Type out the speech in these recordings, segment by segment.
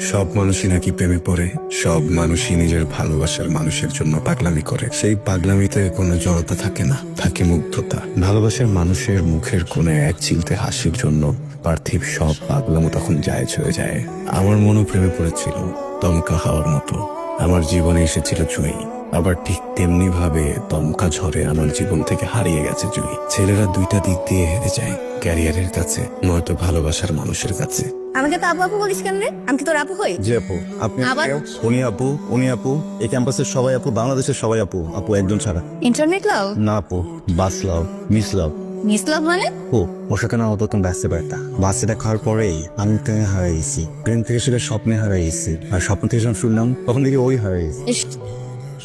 সব মানুষই নাকি প্রেমে পড়ে, সব মানুষই নিজের ভালোবাসার মানুষের জন্য পাগলামি করে। সেই পাগলামিতে কোনো জড়তা থাকে না, থাকে মুগ্ধতা। ভালোবাসার মানুষের মুখের কোণে এক চিলতে হাসির জন্য পার্থিব সব পাগলামো তখন জায়েজ হয়ে যায়। আমার মনও প্রেমে পড়েছিল দমকা হাওয়ার মতো। আমার জীবনে এসেছিল জুঁই, আবার ঠিক তেমনি ভাবে দমকা ঝড়ে আমার জীবন থেকে হারিয়ে গেছে জুঁই। ছেলেরা দুইটা দিক দিয়ে হেরে যায়, ক্যারিয়ারের কাছে নয়তো ভালোবাসার মানুষের কাছে। আমাকে তো আপু আপু বলিস কেন রে? আমি কি তোর আপু হই? জি আপু, আপনি আবার? উনি আপু, উনি আপু, এই ক্যাম্পাসের সবাই আপু, বাংলাদেশের সবাই আপু, আপু একজন ছাড়া। Internet love? না আপু, বাস লাভ, মিস লাভ। মিস লাভ মানে? ও ওর সাথে না অত তুমি ব্যস্ত পারতা। বাসে দেখার পরেই আমি প্রেমে হারাইছি, প্রেম থেকে সেটা স্বপ্নে হারাইছি, আর স্বপ্ন থেকে যখন শুনলাম তখন দেখি ওই হারাইছি। ইস,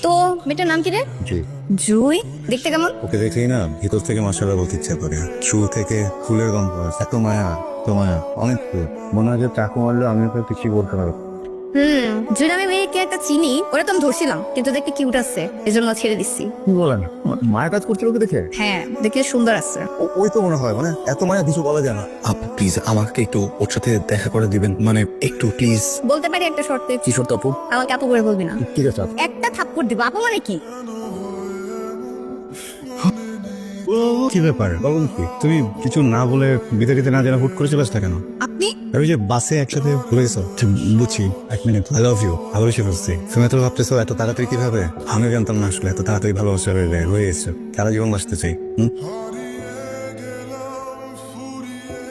তো মেয়েটার নাম কি রে? জি, জুই। দেখতে কেমন? ওকে দেখেই না ভিতর থেকে মাশাআল্লাহ বলতে ইচ্ছা করে। শুরু থেকে ফুলের গন্ধ, এত মায়া, তো মায়া, অনেক ফুল। মনে হয় যে চাকু মারলে আমি ওকে কিছুই বলতে পারবো। জুই নামে মেয়েকে একটা চিনি, ওরা তো আমি ধরছিলাম, কিন্তু দেখতে কিউট আছে, এজন্য ছেড়ে দিচ্ছি। কি বলেন, মায়ের কাজ করছিল ওকে দেখে? হ্যাঁ, দেখতে সুন্দর আছে। ওই তো মনে হয়, মানে এত মায়া কিছু বলা যায় না। আপু প্লিজ আমাকে একটু ওর সাথে দেখা করে দিবেন, মানে একটু প্লিজ। বলতে পারি একটা শর্তে? কি শর্ত আপু? আমাকে আপু করে বলবি না। ঠিক আছে আপু। একটা থাপ্পড় দিব। আপু মানে কি? কি ব্যাপার বলুন, কি তুমি কিছু না বলে বিতাড়িতে না জানা হুট করে চলে আসতে কেন? আপনি আমি যে বাসে একসাথে ঘুরে গেছো, বুঝছি। এক মিনিট, আই লাভ ইউ, ভালোবেসে ফেলছি। তুমি তো ভাবতেছো এত তাড়াতাড়ি কিভাবে? আমি জানতাম না আসলে এত তাড়াতাড়ি ভালোবাসা হয়ে গেছে। সারা জীবন বাঁচতে চাই।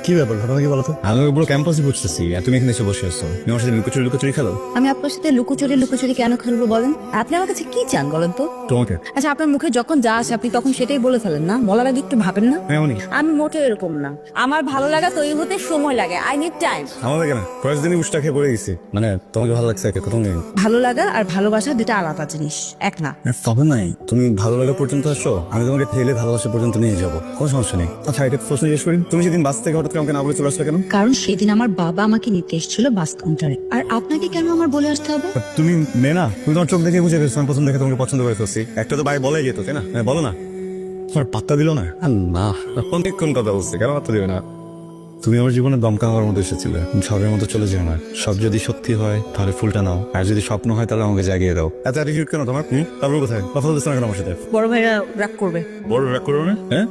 কি ব্যাপার, ঘটনা কি বলতো? আমি পুরো ক্যাম্পাসে বুঝতেছি, আর তুমি এখানে এসে বসে আছো। তুমি আমার সাথে লুকোচুরি লুকোচুরি খেলো। আমি আপনার সাথে লুকোচুরি কেন খেলবো বলেন? আপনি আমার কাছে কি চান বলেন তো? তোমাকে আচ্ছা, আপনার মুখে যখন যা আসে আপনি তখন সেটাই বলে ফেলেন না? বলার আগে একটু ভাবেন না? এমনই আমি মোটেও এরকম না। আমার ভালো লাগা তৈরি হতে সময় লাগে। I need time. আমাদের কেন ফার্স্ট দিনই উষ্টা খেয়ে পড়ে গেছি। মানে তোমাকে ভালো লাগছে একে প্রথম দিন? ভালো লাগা আর ভালোবাসা দুটো আলাদা জিনিস, এক না। তবে নাই, তুমি ভালো লাগা পর্যন্ত আসো, আমি তোমাকে ঠেলে ভালোবাসা পর্যন্ত নিয়ে যাবো, কোনো সমস্যা নেই। আচ্ছা, এটা প্রশ্ন জিজ্ঞেস করি, তুমি যেদিন বাস থেকে হঠাৎ করে আমাকে না বলে চলে আসলে কেন? কারণ সেদিন আমার বাবা আমাকে নিতে এসেছিল বাস কাউন্টারে। আর আপনাকে কেন আমার বলে আসতে হবে? তুমি মেয়ে না, তুমি তোমার চোখ দেখে বুঝে গেছো আমি প্রথম দেখে তোমাকে পছন্দ করে ফেলছি। একটা তো ভাই বলাই যেত, তাই না? হ্যাঁ, বলো না। তোমার পাত্তা দিল না? না, অনেকক্ষণ কথা বলছি, কেন পাত্তা দিবে না? তুমি আমার জীবনে দমকা হওয়ার মধ্যে এসেছিলে। ঝড়ের মতো চলে যেও না। সব যদি সত্যি হয় তাহলে ফুলটা নাও, আর যদি স্বপ্ন হয় তাহলে আমাকে জাগিয়ে দাও। এত অ্যাটিটিউড কেন তোমার? তারপর কোথায় কথা বলতেছ না কেন আমার সাথে? বড় ভাইরা রাগ করবে। বড় রাগ করো না? হ্যাঁ,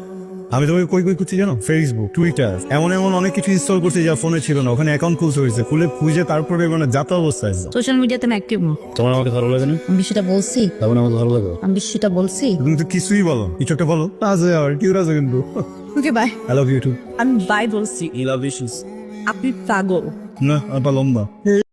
আমি তোমাকে কই কই করছি জানো? ফেসবুক, টুইটার, এমন এমন অনেক কিছু ইনস্টল করছি যা ফোনে ছিল না। ওখানে অ্যাকাউন্ট খুলতে হয়েছে, খুলে খুঁজে তারপরে মানে যাতা অবস্থা আছে। সোশ্যাল মিডিয়াতে আমি অ্যাক্টিভ না। তোমার আমাকে ভালো লাগে না? আমি বিষয়টা বলছি। তখন আমাকে ভালো লাগে। আমি বিষয়টা বলছি। তুমি তো কিছুই বলো, কিছু একটা বলো। আছে আর কি আছে কিন্তু। Okay bye. I love you too. আমি বাই বলছি। I love you. আপনি পাগল। না, আর লম্বা।